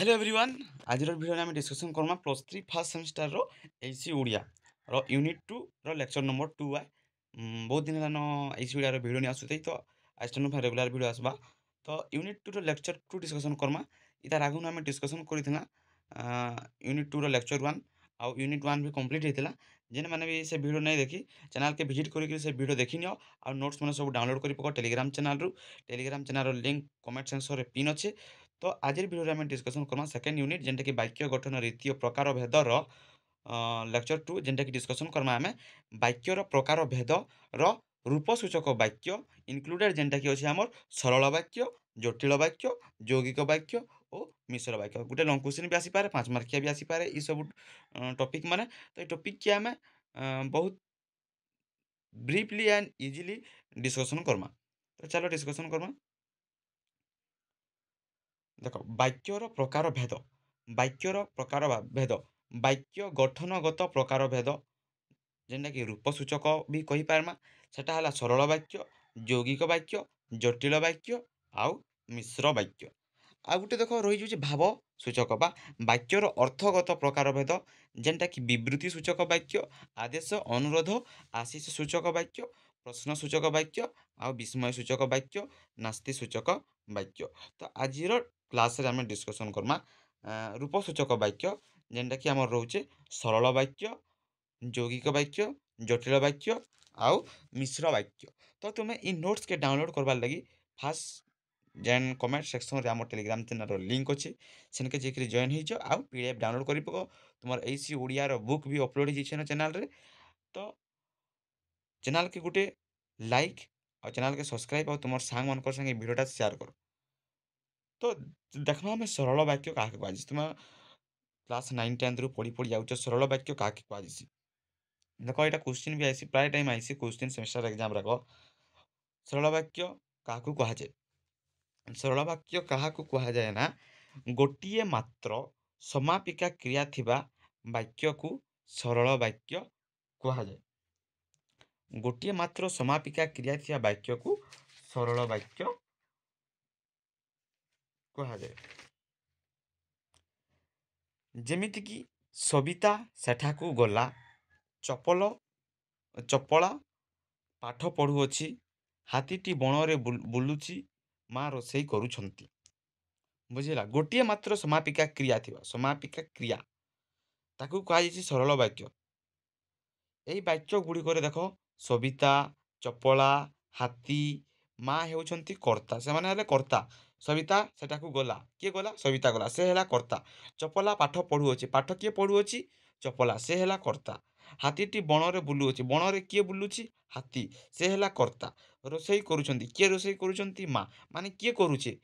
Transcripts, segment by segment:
Hello everyone आज video आम discussion करमा प्लस थ्री फर्स्ट सेमिस्टर रो एसी ओडिया रो यूनिट 2 रो लेक्चर नंबर 2 है बहुत दिन हेलान एसी ओडिया रो वीडियो नहीं आसुथै तो आज टनु रेगुलर वीडियो आसबा तो यूनिट 2 रो लेक्चर 2 डिस्कसन करमा इतार आगु आम डिस्कसन करिथिना यूनिट 2 रो लेक्चर 1 आउ यूनिट 1 भी कंप्लीट हेतिला जेने माने भी से वीडियो नहीं देखी चैनल के विजिट करिक से वीडियो देखि नियो आ नोट्स माने सब डाउनलोड करि पको टेलीग्राम चैनल रो लिंक कमेंट सेक्शन रे पिन अछि। तो आज भिडियो आम डिस्कसन करमा सेकेंड यूनिट जेनटा कि वाक्य गठन रीति और प्रकार भेदर लेक्चर 2 जेनटा कि डिस्कसन करमा आम वाक्यर प्रकार भेद रूपसूचक वाक्य इनक्लूडेड जेनटा कि अच्छे आमर सरल वाक्य जटिल वाक्य यौगिक वाक्य और मिश्र वाक्य गोटे लंग क्वेश्चन भी आसीपे 5 मार्किया भी आसीपे ये सब टॉपिक माने तो ये टॉपिक की आम बहुत briefly and easily discussion Karma. तो चलो डिस्कसन करमा। देख वाक्यर प्रकार भेद वाक्यर प्रकार भेद वाक्य गठनगत प्रकार भेद जेनटा कि रूपसूचक भी कही पारमा सेटा हला सरल वाक्य यौगिक वाक्य जटिल वाक्य आउ मिश्र वाक्य आ गोटे देख रही जाऊँ भाव सूचक बा वाक्यर अर्थगत प्रकार भेद जेनटा कि विवृत्ति सूचक वाक्य आदेश अनुरोध आशीष सूचक वाक्य प्रश्न सूचक वाक्य आउ विस्मय सूचक वाक्य नास्ति सूचक वाक्य। तो आज क्लास रे आम डिस्कसन करमा रूपसूचक वाक्य जेनटा कि आम रोचे सरल वाक्य यौगिक वाक्य जटिल वाक्य आउ मिश्र वाक्य। तो तुम्हें इन नोट्स के डाउनलोड करवार लगी फास्ट जेन कमेंट सेक्शन रे आम टेलीग्राम चैनल लिंक अच्छे सेनके जेकि जॉइन हो आउ पीडीएफ डाउनलोड कर पको तुम एसी ओडिया बुक भी अपलोड हो चैनल रे। तो चैनल के गोटे लाइक और चैनल के सब्सक्राइब और तुम सांग मान संगे वीडियोटा शेयर कर। तो देखना आम सरल वाक्य क्या कहुँ तुम क्लास 9 10 रु पढ़ी पढ़ी जाऊँ सरल वाक्य क्या कहुँ देख यहाँ क्वेश्चन भी आसी प्राय टाइम आसी क्वेश्चन सेमेस्टर एग्जाम रख सरल वाक्य क्या कहुए सरल वाक्य क्या कहुए ना गोटे मात्र समापिका क्रिया थिबा वाक्य को सरल वाक्य कहुए गोटे मात्र समापिका क्रिया थिबा वाक्य को सरल वाक्य कहुए जेमिति कि सबिता सेठाकू गला चपल चपला पाठ पढ़ुअछि हाथीटी बणरे बुलुछि माँ रोसई करुछंती बुझिला गोटे मात्र समापिका क्रिया थिबा समापिका क्रिया ताकू कहुछि सरल वाक्य। यही वाक्य गुड़िक देख सबिता चपला हाथी माँ हेउछंती कर्ता से माने कर्ता सबिता सेटाकू गला किए गला सबिता गला से हैला कर्ता चपला पाठ पढ़ुअछि पाठ किए पढ़ुअछि चपला से हैला कर्ता हाथीटी बणरे बुलुअछि बणरे किए बुलुछि हाथी से हैला कर्ता रोसई करुछंती किए रोसई करुछंती माँ माने किए करुछे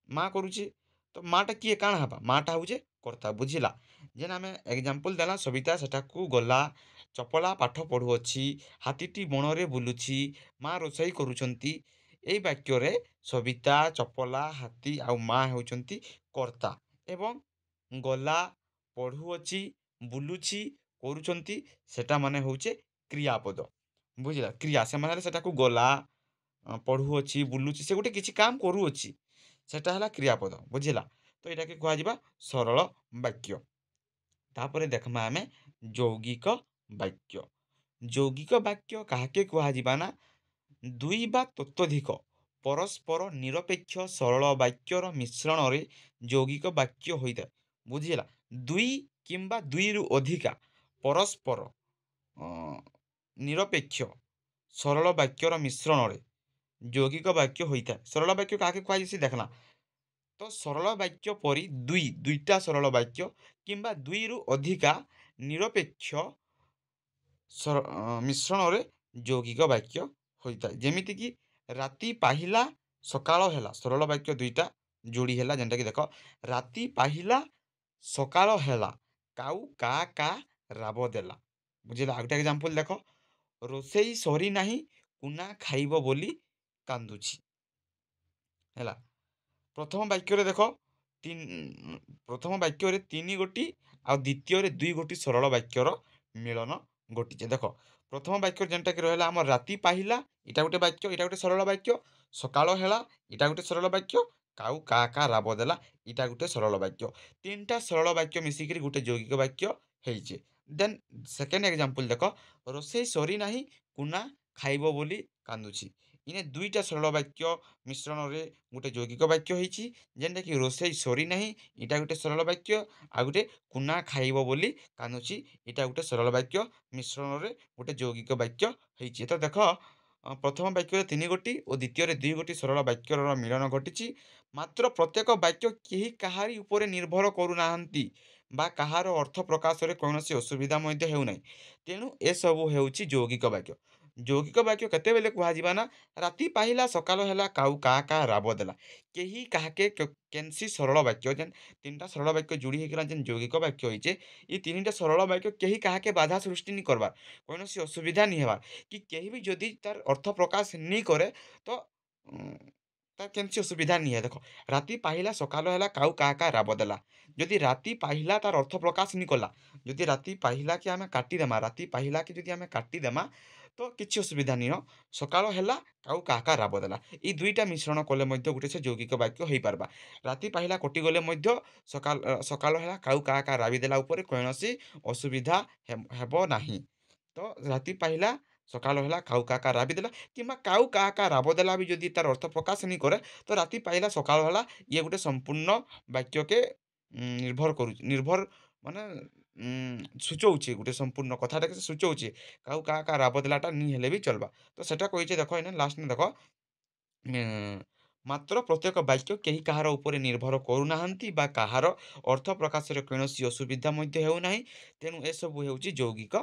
माँ करुछे तो माँटा किए काण हबा माँटा हउछे कर्ता बुझिला जेन आम एग्जांपल देला सबिता सेठाकू गला चपला पाठ पढ़ुअछि हाथीटी बणरे बुलुछि माँ रोसई करुछंती एई वाक्य रे सबिता चपला हाथी आउ माँ हेउछंती कर्ता एवं गला पढ़ुअछि बुलुछि करुछंती सेटा माने होउछे क्रियापद बुझिला क्रिया से माने सेटाकू गला पढ़ुअछि बुलुछि से गोटे किछि काम करुअछि सेटा हला क्रियापद बुझिला। तो यहाँ के कह सरल वाक्य तापर देखमा आम यौगिक वाक्य यौगिक वाक्य काके कहुना दुई बा ततोधिक परस्पर निरपेक्ष सरल वाक्यर मिश्रण रे यौगिक वाक्य होता है बुझीला दुई किंबा दुई रु अधिका परस्पर निरपेक्ष सरल वाक्यर मिश्रण रे यौगिक वाक्य होता है सरल वाक्य काके कहुछि देखना तो सरल वाक्य परी दुईटा सरल वाक्य किंबा दुई रु अधिका निरपेक्ष मिश्रण रे यौगिक वाक्य होता है जेमिति कि राति पाहिला सकाळ हैला सरल वाक्य दुईटा जोड़ी हैला जेनटा कि देख राति पाहिला सकाळ हैला काऊ का का राब देला बुझिला आ गोटे एग्जांपल देख रोसई सरी नाही कुना खाइबो बोली कांदुछि हैला प्रथम वाक्य देख प्रथम वाक्य तीन गोटी आ द्वितीय दुई गोटी सरल वाक्यर मिलन घटी देख प्रथम वाक्य जेनटा कि रहा आम राति पाहिला इटा गोटे वाक्य इटा गोटे सरल वाक्य सकाळ हैला इटा गोटे सरल वाक्य କାଉ କା କା ରାବ ଦେଲା ଇଟା ଗୁଟେ ସରଳ ବାକ୍ୟ। 3ଟା ସରଳ ବାକ୍ୟ ମିଶିକିରି ଗୁଟେ ଯୌଗିକ ବାକ୍ୟ ହେଇଛେ। ଦେନ୍ ସେକେଣ୍ଡ ଏକ୍ଜାମ୍ପଲ୍ ଦେଖ, ରୋଷେଇ ସରି ନାହିଁ କୁନା ଖାଇବ ବୋଲି କାନ୍ଦୁଛି। ଇନେ 2ଟା ସରଳ ବାକ୍ୟ ମିଶ୍ରଣରେ ଗୁଟେ ଯୌଗିକ ବାକ୍ୟ ହେଇଛି, ଯେନ୍ଟାକି ରୋଷେଇ ସରି ନାହିଁ ଇଟା ଗୁଟେ ସରଳ ବାକ୍ୟ, ଆଉ ଗୁଟେ କୁନା ଖାଇବ ବୋଲି କାନ୍ଦୁଛି ଇଟା ଗୁଟେ ସରଳ ବାକ୍ୟ ମିଶ୍ରଣରେ ଗୁଟେ ଯୌଗିକ ବାକ୍ୟ ହେଇଛି। ତ ଦେଖ, ପ୍ରଥମ ବାକ୍ୟରେ 3 ଗୋଟି ଓ ଦ୍ୱିତୀୟରେ 2 ଗୋଟି ସରଳ ବାକ୍ୟର ମିଳନ ଘଟିଛି। ମାତ୍ର ପ୍ରତ୍ୟେକ ବାକ୍ୟ କେହି କାହାରି ଉପରେ ନିର୍ଭର କରୁନାହାନ୍ତି ବା କାହାର ଅର୍ଥ ପ୍ରକାଶରେ କୌଣସି ଅସୁବିଧା ମଧ୍ୟ ହେଉନାହିଁ। ତେଣୁ ଏସବୁ ହେଉଛି ଯୌଗିକ ବାକ୍ୟ। ଯୌଗିକ ବାକ୍ୟ କେତେବେଳେ କୁହାଯିବା ନା, ରାତି ପାହିଲା ସକାଳ ହେଲା କାଉ କା କା ରାବ ଦେଲା। କେହି କାହାକେ କେନ୍ସି ସରଳ ବାକ୍ୟ ଯେନ୍ 3ଟା ସରଳ ବାକ୍ୟ ଯୋଡ଼ି ହେଇଗଲା ଯେନ୍ ଯୌଗିକ ବାକ୍ୟ ହେଇଛେ, ଇ 3ଟା ସରଳ ବାକ୍ୟ କେହି କାହାକେ ବାଧା ସୃଷ୍ଟି ନି କରବାର୍, କୌଣସି ଅସୁବିଧା ନି ହେବାର୍, କି କେହି ବି ଯଦି ତାର୍ ଅର୍ଥ ପ୍ରକାଶ ନି କରେ ତ ତାର୍ କେନ୍ସି ଅସୁବିଧା ନି ହେ। ଦେଖ, ରାତି ପାହିଲା ସକାଳ ହେଲା କାଉ କା କା ରାବ ଦେଲା। ଯଦି ରାତି ପାହିଲା ତାର୍ ଅର୍ଥ ପ୍ରକାଶ ନି କଲା, ଯଦି ରାତି ପାହିଲାକେ ଆମେ କାଟିଦେମା, ରାତି ପାହିଲାକେ ଯଦି ଆମେ କାଟିଦେମା ତ କିଛି ଅସୁବିଧା ନି ହ। ସକାଳ ହେଲା କାଉ କା କା ରାବ ଦେଲା, ଇ 2ଟା ମିଶ୍ରଣ କଲେ ମଧ୍ୟ ଗୁଟେ ସେ ଯୌଗିକ ବାକ୍ୟ ହେଇପାରବା। ରାତି ପାହିଲା କଟିଗଲେ ମଧ୍ୟ ସକାଳ ହେଲା କାଉ କା କା ରାବି ଦେଲା ଉପରେ କୌଣସି ଅସୁବିଧା ହେବ ନାହିଁ। ତ ରାତି ପାହିଲା ସକାଳ ହେଲା କାଉ କା କା ରାବି ଦେଲା, କିମ୍ବା କାଉ କା କା ରାବ ଦେଲା ବି ଯଦି ତାର୍ ଅର୍ଥ ପ୍ରକାଶ ନି କରେ ତ ରାତି ପାହିଲା ସକାଳ ହେଲା ଇଏ ଗୁଟେ ସମ୍ପୂର୍ଣ୍ଣ ବାକ୍ୟକେ ନିର୍ଭର ମାନେ ସୂଚଉଛେ, ଗୁଟେ ସମ୍ପୂର୍ଣ୍ଣ କଥାଟାକେ ସେ ସୂଚଉଛେ। କାଉ କା କା ରାବ ଦେଲାଟା ନି ହେଲେ ବି ଚଲ୍ବା। ତ ସେଟା କହିଛେ ଦେଖ, ଏନେ ଲାଷ୍ଟନେ ଦେଖ, ମାତ୍ର ପ୍ରତ୍ୟେକ ବାକ୍ୟ କେହି କାହାର ଉପରେ ନିର୍ଭର କରୁନାହାନ୍ତି ବା କାହାର ଅର୍ଥ ପ୍ରକାଶରେ କୌଣସି ଅସୁବିଧା ମଧ୍ୟ ହେଉନାହିଁ। ତେଣୁ ଏସବୁ ହେଉଛି ଯୌଗିକ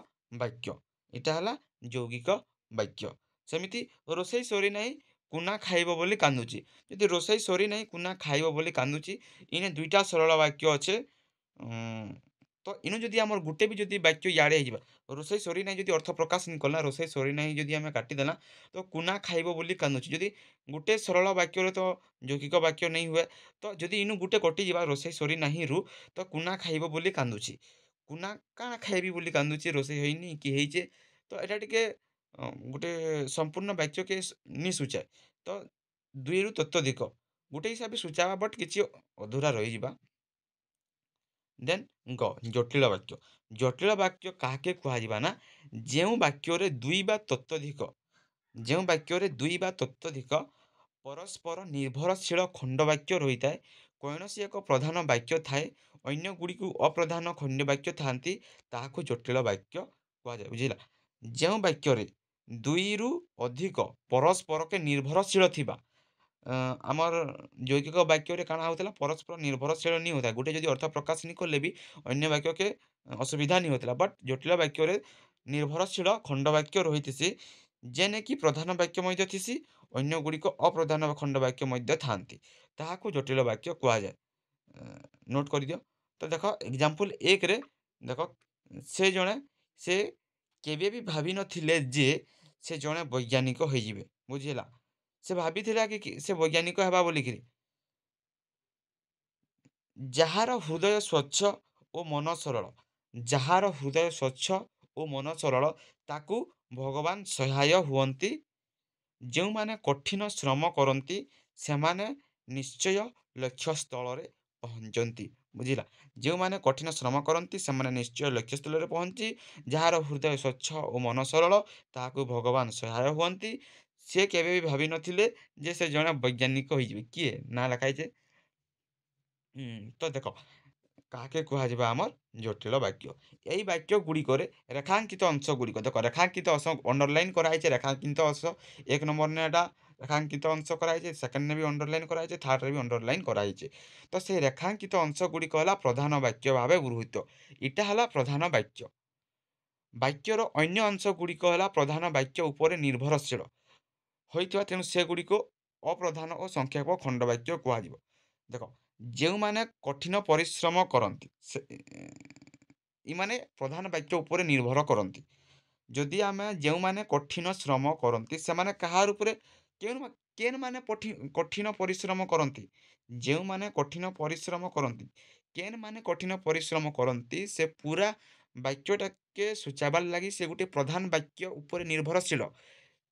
ବାକ୍ୟ। ଇଟା ହେଲା ଯୌଗିକ ବାକ୍ୟ। ସେମିତି ରୋଷେଇ ସରି ନାହିଁ କୁନା ଖାଇବ ବୋଲି କାନ୍ଦୁଛି। ଯଦି ରୋଷେଇ ସରି ନାହିଁ କୁନା ଖାଇବ ବୋଲି କାନ୍ଦୁଛି, ଇନେ 2ଟା ସରଳ ବାକ୍ୟ ଅଛେ। ତ ଇନୁ ଯଦି ଆମର ଗୁଟେ ବି ଯଦି ବାକ୍ୟ ଇଆଡ଼େ ହେଇଯିବା, ରୋଷେଇ ସରି ନାହିଁ ଯଦି ଅର୍ଥ ପ୍ରକାଶ ନି କଲା, ରୋଷେଇ ସରି ନାହିଁ ଯଦି ଆମେ କାଟିଦେଲା ତ କୁନା ଖାଇବ ବୋଲି କାନ୍ଦୁଛି। ଯଦି ଗୁଟେ ସରଳ ବାକ୍ୟରେ ତ ଯୌଗିକ ବାକ୍ୟ ନେଇ ହୁଏ, ତ ଯଦି ଇନୁ ଗୁଟେ କଟିଯିବା ରୋଷେଇ ସରି ନାହିଁରୁ, ତ କୁନା ଖାଇବ ବୋଲି କାନ୍ଦୁଛି। କୁନା କାଣା ଖାଇବି ବୋଲି କାନ୍ଦୁଛି, ରୋଷେଇ ହେଇନି କି ହେଇଛେ, ତ ଏଟା ଟିକେ ଗୁଟେ ସମ୍ପୂର୍ଣ୍ଣ ବାକ୍ୟକେ ନି ସୂଚାଏ। ତ 2ରୁ ତତୋଧିକ ଗୁଟେ ହିସାବେ ସୂଚାବା, ବଟ୍ କିଛି ଅଧୁରା ରହିଯିବା। ଦେନ୍ ଜଟିଳ ବାକ୍ୟ। ଜଟିଳ ବାକ୍ୟ କାହାକେ କୁହାଯିବା ନା, ଯେଉଁ ବାକ୍ୟରେ 2 ବା ତତୋଧିକ ପରସ୍ପର ନିର୍ଭରଶୀଳ ଖଣ୍ଡବାକ୍ୟ ରହିଥାଏ। କୌଣସି ଏକ ପ୍ରଧାନ ବାକ୍ୟ ଥାଏ, ଅନ୍ୟଗୁଡ଼ିକୁ ଅପ୍ରଧାନ ଖଣ୍ଡବାକ୍ୟ ଥାନ୍ତି, ତାହାକୁ ଜଟିଳ ବାକ୍ୟ କୁହାଯାଏ। ବୁଝିଲା? ଯେଉଁ ବାକ୍ୟରେ 2ରୁ ଅଧିକ ପରସ୍ପରକେ ନିର୍ଭରଶୀଳ ଥିବା, ଆମର ଯୌଗିକ ବାକ୍ୟରେ କାଣା ହେଉଥିଲା, ପରସ୍ପର ନିର୍ଭରଶୀଳ ନି ହେଉଥାଏ। ଗୁଟେ ଯଦି ଅର୍ଥ ପ୍ରକାଶ ନି କଲେ ବି ଅନ୍ୟ ବାକ୍ୟକେ ଅସୁବିଧା ନି ହେଉଥିଲା। ବଟ୍ ଜଟିଳ ବାକ୍ୟରେ ନିର୍ଭରଶୀଳ ଖଣ୍ଡବାକ୍ୟ ରହିଥିସି, ଯେନେ କି ପ୍ରଧାନ ବାକ୍ୟ ମଧ୍ୟ ଥିସି, ଅନ୍ୟଗୁଡ଼ିକ ଅପ୍ରଧାନ ଖଣ୍ଡବାକ୍ୟ ମଧ୍ୟ ଥାନ୍ତି, ତାହାକୁ ଜଟିଳ ବାକ୍ୟ କୁହାଯାଏ। ନୋଟ୍ କରିଦିଅ। ତ ଦେଖ, ଏକ୍ଜାମ୍ପଲ୍ 1ରେ ଦେଖ, ସେ କେବେ ବି ଭାବିନଥିଲେ ଯେ ସେ ଜଣେ ବୈଜ୍ଞାନିକ ହେଇଯିବେ। ବୁଝିହେଲା? ସେ ଭାବିଥିଲା କି ସେ ବୈଜ୍ଞାନିକ ହେବା ବୋଲିକିରି। ଯାହାର ହୃଦୟ ସ୍ୱଚ୍ଛ ଓ ମନ ସରଳ, ଯାହାର ହୃଦୟ ସ୍ୱଚ୍ଛ ଓ ମନ ସରଳ, ତାକୁ ଭଗବାନ ସହାୟ ହୁଅନ୍ତି। ଯେଉଁମାନେ କଠିନ ଶ୍ରମ କରନ୍ତି ସେମାନେ ନିଶ୍ଚୟ ଲକ୍ଷ୍ୟସ୍ଥଳରେ ପହଞ୍ଚନ୍ତି। ବୁଝିଲା? ଯେଉଁମାନେ କଠିନ ଶ୍ରମ କରନ୍ତି ସେମାନେ ନିଶ୍ଚୟ ଲକ୍ଷ୍ୟସ୍ଥଳରେ ପହଞ୍ଚି, ଯାହାର ହୃଦୟ ସ୍ୱଚ୍ଛ ଓ ମନ ସରଳ, ତାହାକୁ ଭଗବାନ ସହାୟ ହୁଅନ୍ତି। ସେ କେବେ ବି ଭାବିନଥିଲେ ଯେ ସେ ଜଣେ ବୈଜ୍ଞାନିକ ହେଇଯିବେ। କିଏ? ନା ଲେଖା ହେଇଛେ। ତ ଦେଖ, କାହାକେ କୁହାଯିବା ଆମର ଜଟିଳ ବାକ୍ୟ। ଏଇ ବାକ୍ୟ ଗୁଡ଼ିକରେ ରେଖାଙ୍କିତ ଅଂଶ ଗୁଡ଼ିକ ଦେଖ, ରେଖାଙ୍କିତ ଅଂଶ ଅଣ୍ଡରଲାଇନ୍ କରାହେଇଛେ। ରେଖାଙ୍କିତ ଅଂଶ 1 ନମ୍ବରନେ ଏଟା ରେଖାଙ୍କିତ ଅଂଶ କରାହେଇଛେ, ସେକେଣ୍ଡନେ ବି ଅଣ୍ଡରଲାଇନ୍ କରାହେଇଛେ, ଥାର୍ଡ଼ରେ ବି ଅଣ୍ଡରଲାଇନ୍ କରାହେଇଛେ। ତ ସେଇ ରେଖାଙ୍କିତ ଅଂଶ ଗୁଡ଼ିକ ହେଲା ପ୍ରଧାନ ବାକ୍ୟ ଭାବେ ଗୃହୀତ। ଇଟା ହେଲା ପ୍ରଧାନ ବାକ୍ୟ। ବାକ୍ୟର ଅନ୍ୟ ଅଂଶ ଗୁଡ଼ିକ ହେଲା ପ୍ରଧାନ ବାକ୍ୟ ଉପରେ ନିର୍ଭରଶୀଳ ହୋଇଥିବା, ତେଣୁ ସେଗୁଡ଼ିକୁ ଅପ୍ରଧାନ ଓ ସଂକ୍ଷେପ ଖଣ୍ଡବାକ୍ୟ କୁହାଯିବ। ଦେଖ, ଯେଉଁମାନେ କଠିନ ପରିଶ୍ରମ କରନ୍ତି, ଇମାନେ ପ୍ରଧାନ ବାକ୍ୟ ଉପରେ ନିର୍ଭର କରନ୍ତି। ଯଦି ଆମେ ଯେଉଁମାନେ କଠିନ ଶ୍ରମ କରନ୍ତି, ସେମାନେ କାହାର ଉପରେ, କେନ୍ମାନେ କଠିନ ପରିଶ୍ରମ କରନ୍ତି, ଯେଉଁମାନେ କଠିନ ପରିଶ୍ରମ କରନ୍ତି, କେନ୍ମାନେ କଠିନ ପରିଶ୍ରମ କରନ୍ତି, ସେ ପୁରା ବାକ୍ୟଟାକେ ସୂଚାବାର୍ ଲାଗି ସେ ଗୋଟେ ପ୍ରଧାନ ବାକ୍ୟ ଉପରେ ନିର୍ଭରଶୀଳ।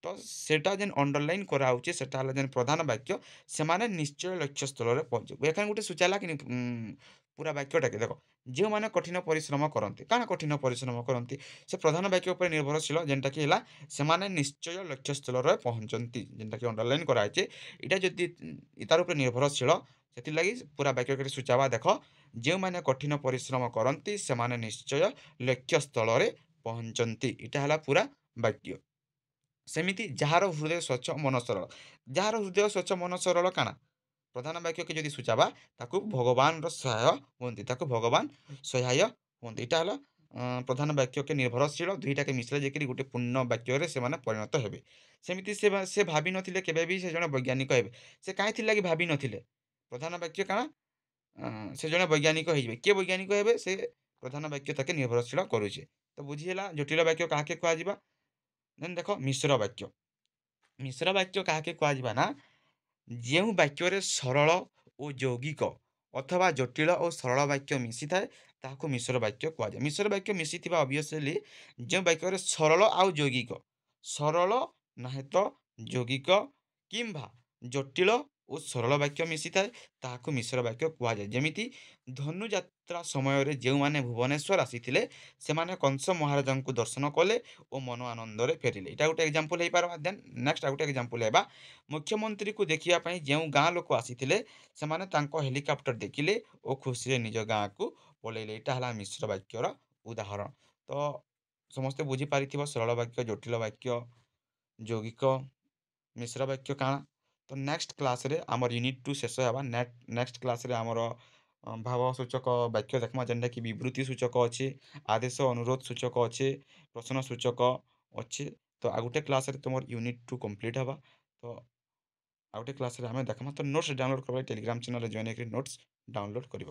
ତ ସେଟା ଯେନ୍ ଅଣ୍ଡରଲାଇନ୍ କରାହେଉଛେ ସେଟା ହେଲା ଯେନ୍ ପ୍ରଧାନ ବାକ୍ୟ ସେମାନେ ନିଶ୍ଚୟ ଲକ୍ଷ୍ୟସ୍ଥଳରେ ପହଞ୍ଚିବେ। ଏଖାନେ ଗୁଟେ ସୁଚାଲା କିନି ପୁରା ବାକ୍ୟଟାକେ ଦେଖ, ଯେଉଁମାନେ କଠିନ ପରିଶ୍ରମ କରନ୍ତି, କାଣା କଠିନ ପରିଶ୍ରମ କରନ୍ତି? ସେ ପ୍ରଧାନ ବାକ୍ୟ ଉପରେ ନିର୍ଭରଶୀଳ ଯେନ୍ଟାକି ହେଲା ସେମାନେ ନିଶ୍ଚୟ ଲକ୍ଷ୍ୟସ୍ଥଳରେ ପହଞ୍ଚନ୍ତି, ଯେନ୍ଟାକି ଅଣ୍ଡରଲାଇନ୍ କରାହେଇଛେ। ଇଟା ଯଦି ତାର ଉପରେ ନିର୍ଭରଶୀଳ, ସେଥିର୍ଲାଗି ପୁରା ବାକ୍ୟକେ ସୁଚାବା ଦେଖ, ଯେଉଁମାନେ କଠିନ ପରିଶ୍ରମ କରନ୍ତି ସେମାନେ ନିଶ୍ଚୟ ଲକ୍ଷ୍ୟସ୍ଥଳରେ ପହଞ୍ଚନ୍ତି। ଇଟା ହେଲା ପୁରା ବାକ୍ୟ। ସେମିତି ଯାହାର ହୃଦୟ ସ୍ୱଚ୍ଛ ମନ ସରଳ, ଯାହାର ହୃଦୟ ସ୍ୱଚ୍ଛ ମନ ସରଳ କାଣା? ପ୍ରଧାନ ବାକ୍ୟକେ ଯଦି ସୁଚାବା ତାକୁ ଭଗବାନର ସହାୟ ହୁଅନ୍ତି, ତାକୁ ଭଗବାନ ସହାୟ ହୁଅନ୍ତି। ଇଟା ହେଲା ପ୍ରଧାନ ବାକ୍ୟକେ ନିର୍ଭରଶୀଳ, ଦୁଇଟାକେ ମିଶିଲେ ଯାଇକରି ଗୋଟେ ପୂର୍ଣ୍ଣ ବାକ୍ୟରେ ସେମାନେ ପରିଣତ ହେବେ। ସେମିତି ସେ ଭାବି ନଥିଲେ କେବେ ବି ସେ ଜଣେ ବୈଜ୍ଞାନିକ ହେବେ। ସେ କାହିଁଥିର୍ ଲାଗି ଭାବି ନଥିଲେ? ପ୍ରଧାନ ବାକ୍ୟ କାଣା ସେ ଜଣେ ବୈଜ୍ଞାନିକ ହେଇଯିବେ। କିଏ ବୈଜ୍ଞାନିକ ହେବେ? ସେ ପ୍ରଧାନ ବାକ୍ୟ ତାକେ ନିର୍ଭରଶୀଳ କରୁଛେ। ତ ବୁଝିହେଲା ଜଟିଳ ବାକ୍ୟ କାହାକେ କୁହାଯିବା? ଦେନ୍ ଦେଖ ମିଶ୍ର ବାକ୍ୟ। ମିଶ୍ର ବାକ୍ୟ କାହାକେ କୁହାଯିବା ନା, ଯେଉଁ ବାକ୍ୟରେ ସରଳ ଓ ଯୌଗିକ ଅଥବା ଜଟିଳ ଓ ସରଳ ବାକ୍ୟ ମିଶିଥାଏ ତାହାକୁ ମିଶ୍ର ବାକ୍ୟ କୁହାଯାଏ। ମିଶ୍ର ବାକ୍ୟ ମିଶିଥିବା ଅବଭିୟସଲି ଯେଉଁ ବାକ୍ୟରେ ସରଳ ଆଉ ଯୌଗିକ, ସରଳ ନାହିଁ ତ ଯୌଗିକ କିମ୍ବା ଜଟିଳ ଓ ସରଳ ବାକ୍ୟ ମିଶିଥାଏ ତାହାକୁ ମିଶ୍ର ବାକ୍ୟ କୁହାଯାଏ। ଯେମିତି ଧନୁଯାତ୍ରା ସମୟରେ ଯେଉଁମାନେ ଭୁବନେଶ୍ୱର ଆସିଥିଲେ ସେମାନେ କଂସ ମହାରାଜାଙ୍କୁ ଦର୍ଶନ କଲେ ଓ ମନ ଆନନ୍ଦରେ ଫେରିଲେ। ଏଇଟା ଗୋଟେ ଏକ୍ଜାମ୍ପଲ୍ ହେଇପାରବା। ଦେନ୍ ନେକ୍ସଟ ଆଉ ଗୋଟେ ଏକ୍ଜାମ୍ପଲ୍ ହେବା, ମୁଖ୍ୟମନ୍ତ୍ରୀକୁ ଦେଖିବା ପାଇଁ ଯେଉଁ ଗାଁ ଲୋକ ଆସିଥିଲେ ସେମାନେ ତାଙ୍କ ହେଲିକପ୍ଟର ଦେଖିଲେ ଓ ଖୁସିରେ ନିଜ ଗାଁକୁ ପଳେଇଲେ। ଏଇଟା ହେଲା ମିଶ୍ର ବାକ୍ୟର ଉଦାହରଣ। ତ ସମସ୍ତେ ବୁଝିପାରିଥିବ ସରଳ ବାକ୍ୟ, ଜଟିଳ ବାକ୍ୟ, ଯୌଗିକ, ମିଶ୍ର ବାକ୍ୟ କାଣା। ତ ନେକ୍ସଟ କ୍ଲାସ୍ରେ ଆମର ୟୁନିଟ୍ 2 ଶେଷ ହେବା। ନେକ୍ସଟ କ୍ଲାସ୍ରେ ଆମର ଭାବସୂଚକ ବାକ୍ୟ ଦେଖ୍ମା, ଯେନ୍ଟାକି ବିବୃତ୍ତି ସୂଚକ ଅଛେ, ଆଦେଶ ଅନୁରୋଧ ସୂଚକ ଅଛେ, ପ୍ରଶ୍ନ ସୂଚକ ଅଛେ। ତ ଆଉ ଗୋଟେ କ୍ଲାସ୍ରେ ତୁମର ୟୁନିଟ୍ 2 କମ୍ପ୍ଲିଟ୍ ହେବା। ତ ଆଉ ଗୋଟେ କ୍ଲାସ୍ରେ ଆମେ ଦେଖ୍ମା। ତ ନୋଟ୍ସ ଡାଉନଲୋଡ଼ କରିବା ଟେଲିଗ୍ରାମ ଚ୍ୟାନେଲ୍ରେ ଜଏନ୍ ହେଇକି ନୋଟ୍ସ ଡାଉନଲୋଡ଼ କରିବ।